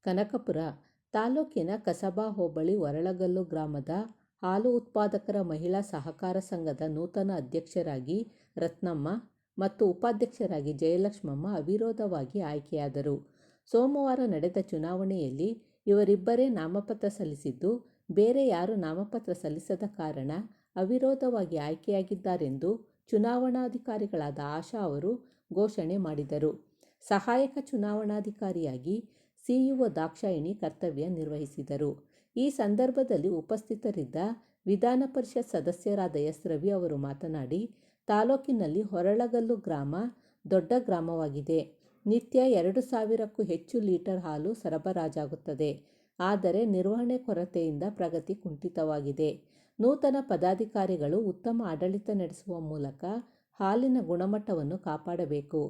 ಕನಕಪುರ ತಾಲೂಕಿನ ಕಸಬಾ ಹೋಬಳಿ ವರಳಗಲ್ಲು ಗ್ರಾಮದ ಹಾಲು ಉತ್ಪಾದಕರ ಮಹಿಳಾ ಸಹಕಾರ ಸಂಘದ ನೂತನ ಅಧ್ಯಕ್ಷರಾಗಿ ರತ್ನಮ್ಮ ಮತ್ತು ಉಪಾಧ್ಯಕ್ಷರಾಗಿ ಜಯಲಕ್ಷ್ಮಮ್ಮ ಅವಿರೋಧವಾಗಿ ಆಯ್ಕೆಯಾದರು. ಸೋಮವಾರ ನಡೆದ ಚುನಾವಣೆಯಲ್ಲಿ ಇವರಿಬ್ಬರೇ ನಾಮಪತ್ರ ಸಲ್ಲಿಸಿದ್ದು, ಬೇರೆ ಯಾರೂ ನಾಮಪತ್ರ ಸಲ್ಲಿಸದ ಕಾರಣ ಅವಿರೋಧವಾಗಿ ಆಯ್ಕೆಯಾಗಿದ್ದಾರೆಂದು ಚುನಾವಣಾಧಿಕಾರಿಗಳಾದ ಆಶಾ ಅವರು ಘೋಷಣೆ ಮಾಡಿದರು. ಸಹಾಯಕ ಚುನಾವಣಾಧಿಕಾರಿಯಾಗಿ ಸಿಇಒ ದಾಕ್ಷಾಯಿಣಿ ಕರ್ತವ್ಯ ನಿರ್ವಹಿಸಿದರು. ಈ ಸಂದರ್ಭದಲ್ಲಿ ಉಪಸ್ಥಿತರಿದ್ದ ವಿಧಾನ ಪರಿಷತ್ ಸದಸ್ಯರಾದ ಎಸ್ ರವಿ ಅವರು ಮಾತನಾಡಿ, ತಾಲೂಕಿನಲ್ಲಿ ಹೊರಳಗಲ್ಲು ಗ್ರಾಮ ದೊಡ್ಡ ಗ್ರಾಮವಾಗಿದೆ. ನಿತ್ಯ 2,000ಕ್ಕೂ ಹೆಚ್ಚು ಲೀಟರ್ ಹಾಲು ಸರಬರಾಜಾಗುತ್ತದೆ. ಆದರೆ ನಿರ್ವಹಣೆ ಕೊರತೆಯಿಂದ ಪ್ರಗತಿ ಕುಂಠಿತವಾಗಿದೆ. ನೂತನ ಪದಾಧಿಕಾರಿಗಳು ಉತ್ತಮ ಆಡಳಿತ ನಡೆಸುವ ಮೂಲಕ ಹಾಲಿನ ಗುಣಮಟ್ಟವನ್ನು ಕಾಪಾಡಬೇಕು.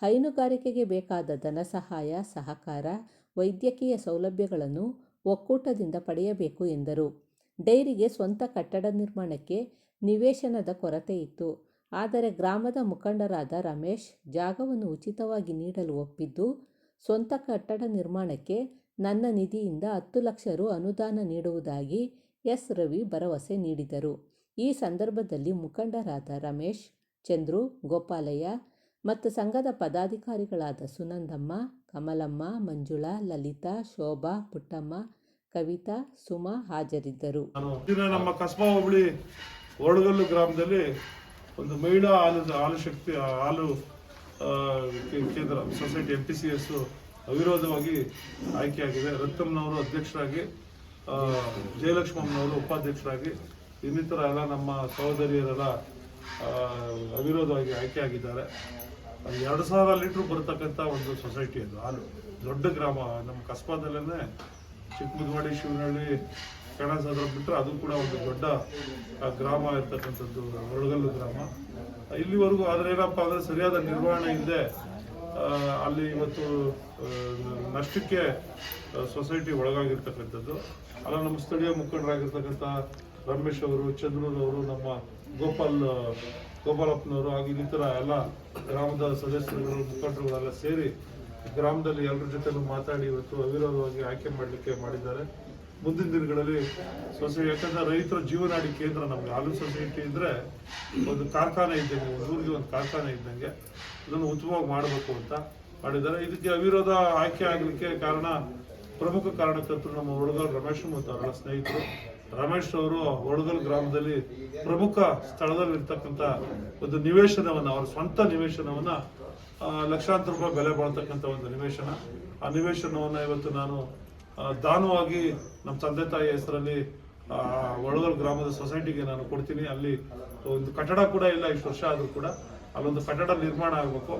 ಹೈನುಗಾರಿಕೆಗೆ ಬೇಕಾದ ಧನಸಹಾಯ, ಸಹಕಾರ, ವೈದ್ಯಕೀಯ ಸೌಲಭ್ಯಗಳನ್ನು ಒಕ್ಕೂಟದಿಂದ ಪಡೆಯಬೇಕು ಎಂದರು. ಡೈರಿಗೆ ಸ್ವಂತ ಕಟ್ಟಡ ನಿರ್ಮಾಣಕ್ಕೆ ನಿವೇಶನದ ಕೊರತೆ ಇತ್ತು. ಆದರೆ ಗ್ರಾಮದ ಮುಖಂಡರಾದ ರಮೇಶ್ ಜಾಗವನ್ನು ಉಚಿತವಾಗಿ ನೀಡಲು ಒಪ್ಪಿದ್ದು, ಸ್ವಂತ ಕಟ್ಟಡ ನಿರ್ಮಾಣಕ್ಕೆ ನನ್ನ ನಿಧಿಯಿಂದ 10 ಲಕ್ಷ ರು ಅನುದಾನ ನೀಡುವುದಾಗಿ ಎಸ್ ರವಿ ಭರವಸೆ ನೀಡಿದರು. ಈ ಸಂದರ್ಭದಲ್ಲಿ ಮುಖಂಡರಾದ ರಮೇಶ್, ಚಂದ್ರು, ಗೋಪಾಲಯ್ಯ ಮತ್ತು ಸಂಘದ ಪದಾಧಿಕಾರಿಗಳಾದ ಸುನಂದಮ್ಮ, ಕಮಲಮ್ಮ, ಮಂಜುಳಾ, ಲಲಿತಾ, ಶೋಭಾ, ಪುಟ್ಟಮ್ಮ, ಕವಿತಾ, ಸುಮಾ ಹಾಜರಿದ್ದರು. ನಮ್ಮ ಕಸಬಾ ಹೋಬಳಿ ವರಳಗಲ್ಲು ಗ್ರಾಮದಲ್ಲಿ ಒಂದು ಮಹಿಳಾ ಹಾಲು ಶಕ್ತಿ ಹಾಲು ಕೇಂದ್ರ ಸೊಸೈಟಿ MTCS ಅವಿರೋಧವಾಗಿ ಆಯ್ಕೆಯಾಗಿದೆ. ರತ್ನಮ್ಮನವರು ಅಧ್ಯಕ್ಷರಾಗಿ, ಜಯಲಕ್ಷ್ಮಮ್ಮನವರು ಉಪಾಧ್ಯಕ್ಷರಾಗಿ, ಇನ್ನಿತರ ಎಲ್ಲ ನಮ್ಮ ಸಹೋದರಿಯರೆಲ್ಲ ಅವಿರೋಧವಾಗಿ ಆಯ್ಕೆಯಾಗಿದ್ದಾರೆ. 2,000 ಲೀಟ್ರ್ ಬರತಕ್ಕಂಥ ಒಂದು ಸೊಸೈಟಿ ಅದು ಹಾಲು. ದೊಡ್ಡ ಗ್ರಾಮ ನಮ್ಮ ಕಸಬಾದಲ್ಲೇ ಚಿಕ್ಕಮುದ್ವಾಡಿ, ಶಿವನಹಳ್ಳಿ, ಕಣಸಾದ್ರ ಬಿಟ್ಟರೆ ಅದು ಕೂಡ ಒಂದು ದೊಡ್ಡ ಗ್ರಾಮ ಇರ್ತಕ್ಕಂಥದ್ದು ವರಳಗಲ್ಲು ಗ್ರಾಮ. ಇಲ್ಲಿವರೆಗೂ ಆದರೆ ಏನಪ್ಪ ಅಂದರೆ ಸರಿಯಾದ ನಿರ್ವಹಣೆ ಇಲ್ಲದೆ ಅಲ್ಲಿ ಇವತ್ತು ನಷ್ಟಕ್ಕೆ ಸೊಸೈಟಿ ಒಳಗಾಗಿರ್ತಕ್ಕಂಥದ್ದು. ಅಲ್ಲ ನಮ್ಮ ಸ್ಥಳೀಯ ಮುಖಂಡರಾಗಿರ್ತಕ್ಕಂಥ ರಮೇಶ್ ಅವರು, ಚಂದ್ರೂರವರು, ನಮ್ಮ ಗೋಪಾಲಪ್ಪನವರು ಹಾಗೆ ಇನ್ನಿತರ ಎಲ್ಲ ಗ್ರಾಮದ ಸದಸ್ಯರುಗಳು, ಮುಖಂಡರುಗಳೆಲ್ಲ ಸೇರಿ ಗ್ರಾಮದಲ್ಲಿ ಎಲ್ಲರ ಜೊತೆಲೂ ಮಾತಾಡಿ ಇವತ್ತು ಅವಿರೋಧವಾಗಿ ಆಯ್ಕೆ ಮಾಡಲಿಕ್ಕೆ ಮಾಡಿದ್ದಾರೆ. ಮುಂದಿನ ದಿನಗಳಲ್ಲಿ ಸೊಸೈಟಿ, ಯಾಕಂದ್ರೆ ರೈತರ ಜೀವನಾಡಿ ಕೇಂದ್ರ ನಮಗೆ ಹಾಲು ಸೊಸೈಟಿ ಇದ್ರೆ ಒಂದು ಕಾರ್ಖಾನೆ ಇದ್ದಂಗೆ, ಊರಿಗೆ ಒಂದು ಕಾರ್ಖಾನೆ ಇದ್ದಂಗೆ ಇದನ್ನು ಉತ್ತಮವಾಗಿ ಮಾಡಬೇಕು ಅಂತ ಮಾಡಿದ್ದಾರೆ. ಇದಕ್ಕೆ ಅವಿರೋಧ ಆಯ್ಕೆ ಆಗಲಿಕ್ಕೆ ಪ್ರಮುಖ ಕಾರಣಕರ್ತರು ನಮ್ಮ ವರಳಗಲ್ ರಮೇಶ್ ಮತ್ತು ಅವರ ಸ್ನೇಹಿತರು. ರಮೇಶ್ ಅವರು ವರಳಗಲ್ ಗ್ರಾಮದಲ್ಲಿ ಪ್ರಮುಖ ಸ್ಥಳದಲ್ಲಿ ಇರ್ತಕ್ಕಂಥ ಒಂದು ನಿವೇಶನವನ್ನು, ಅವರ ಸ್ವಂತ ನಿವೇಶನವನ್ನು, ಲಕ್ಷಾಂತರ ರೂಪಾಯಿ ಬೆಲೆ ಬಾಳ್ತಕ್ಕಂಥ ಒಂದು ನಿವೇಶನ, ಆ ನಿವೇಶನವನ್ನು ಇವತ್ತು ನಾನು ದಾನವಾಗಿ ನಮ್ಮ ತಂದೆ ತಾಯಿ ಹೆಸರಲ್ಲಿ ವರಳಗಲ್ ಗ್ರಾಮದ ಸೊಸೈಟಿಗೆ ನಾನು ಕೊಡ್ತೀನಿ. ಅಲ್ಲಿ ಒಂದು ಕಟ್ಟಡ ಕೂಡ ಇಲ್ಲ, ಇಷ್ಟು ವರ್ಷ ಆದರೂ ಕೂಡ ಅಲ್ಲೊಂದು ಕಟ್ಟಡ ನಿರ್ಮಾಣ ಆಗಬೇಕು.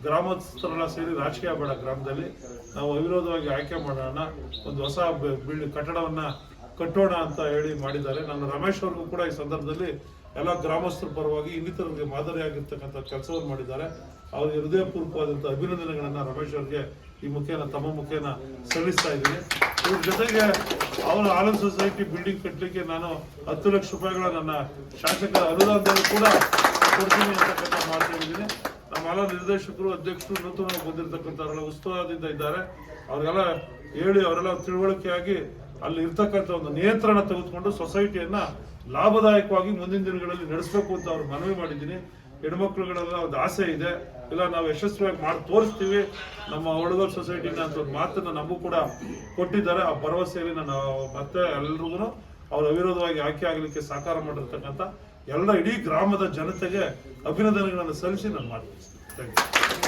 ಗ್ರಾಮಸ್ಥರೆಲ್ಲ ಸೇರಿ ರಾಜಕೀಯ ಬೇಡ, ಗ್ರಾಮದಲ್ಲಿ ನಾವು ಅವಿರೋಧವಾಗಿ ಆಯ್ಕೆ ಮಾಡೋಣ, ಒಂದು ಹೊಸ ಕಟ್ಟಡವನ್ನ ಕಟ್ಟೋಣ ಅಂತ ಹೇಳಿ ಮಾಡಿದ್ದಾರೆ. ನಾನು ರಮೇಶ್ ಅವ್ರಿಗೂ ಕೂಡ ಈ ಸಂದರ್ಭದಲ್ಲಿ ಎಲ್ಲ ಗ್ರಾಮಸ್ಥರ ಪರವಾಗಿ ಇನ್ನಿತರಿಗೆ ಮಾದರಿಯಾಗಿರ್ತಕ್ಕಂಥ ಕೆಲಸವನ್ನು ಮಾಡಿದ್ದಾರೆ. ಅವ್ರಿಗೆ ಹೃದಯಪೂರ್ವಕವಾದಂಥ ಅಭಿನಂದನೆಗಳನ್ನ ರಮೇಶ್ ಅವ್ರಿಗೆ ಈ ಮುಖೇನ, ತಮ್ಮ ಮುಖೇನ ಸಲ್ಲಿಸ್ತಾ ಇದ್ದೀನಿ. ಇವ್ರ ಜೊತೆಗೆ ಅವರ ಹಾಲು ಸೊಸೈಟಿ ಬಿಲ್ಡಿಂಗ್ ಕಟ್ಟಲಿಕ್ಕೆ ನಾನು 10 ಲಕ್ಷ ರೂಪಾಯಿಗಳ ನನ್ನ ಶಾಸಕರ ಅನುದಾನದಲ್ಲಿ ಕೂಡ ಕೊಡ್ತೀನಿ ಅಂತಕ್ಕಂಥ ಮಾತು ಹೇಳಿದ್ದೀನಿ. ನಮ್ಮೆಲ್ಲ ನಿರ್ದೇಶಕರು, ಅಧ್ಯಕ್ಷರು, ನೂತನವಾಗಿ ಬಂದಿರತಕ್ಕಂಥವರೆಲ್ಲ ಉತ್ಸಾಹದಿಂದ ಇದ್ದಾರೆ. ಅವ್ರಿಗೆಲ್ಲ ಹೇಳಿ ಅವರೆಲ್ಲ ತಿಳುವಳಿಕೆಯಾಗಿ ಅಲ್ಲಿ ಇರ್ತಕ್ಕಂಥ ಒಂದು ನಿಯಂತ್ರಣ ತೆಗೆದುಕೊಂಡು ಸೊಸೈಟಿಯನ್ನ ಲಾಭದಾಯಕವಾಗಿ ಮುಂದಿನ ದಿನಗಳಲ್ಲಿ ನಡೆಸಬೇಕು ಅಂತ ಅವ್ರು ಮನವಿ ಮಾಡಿದ್ದೀನಿ. ಹೆಣ್ಮಕ್ಳುಗಳೆಲ್ಲ ಒಂದು ಆಸೆ ಇದೆ, ಇಲ್ಲ ನಾವು ಯಶಸ್ವಿಯಾಗಿ ಮಾಡಿ ತೋರಿಸ್ತೀವಿ ನಮ್ಮ ವರಳಗಲ್ ಸೊಸೈಟಿನ ಅಂತ ಒಂದು ಮಾತನ್ನ ನಮಗೂ ಕೂಡ ಕೊಟ್ಟಿದ್ದಾರೆ. ಆ ಭರವಸೆಯಲ್ಲಿ ನಾನು ಮತ್ತೆ ಎಲ್ರಿಗೂ ಅವ್ರು ಅವಿರೋಧವಾಗಿ ಆಯ್ಕೆ ಆಗಲಿಕ್ಕೆ ಸಹಕಾರ ಮಾಡಿರ್ತಕ್ಕಂಥ ಎಲ್ಲ ಇಡೀ ಗ್ರಾಮದ ಜನತೆಗೆ ಅಭಿನಂದನೆಗಳನ್ನು ಸಲ್ಲಿಸಿ ನಾನು ಮಾಡ್ತೀನಿ. Thank you.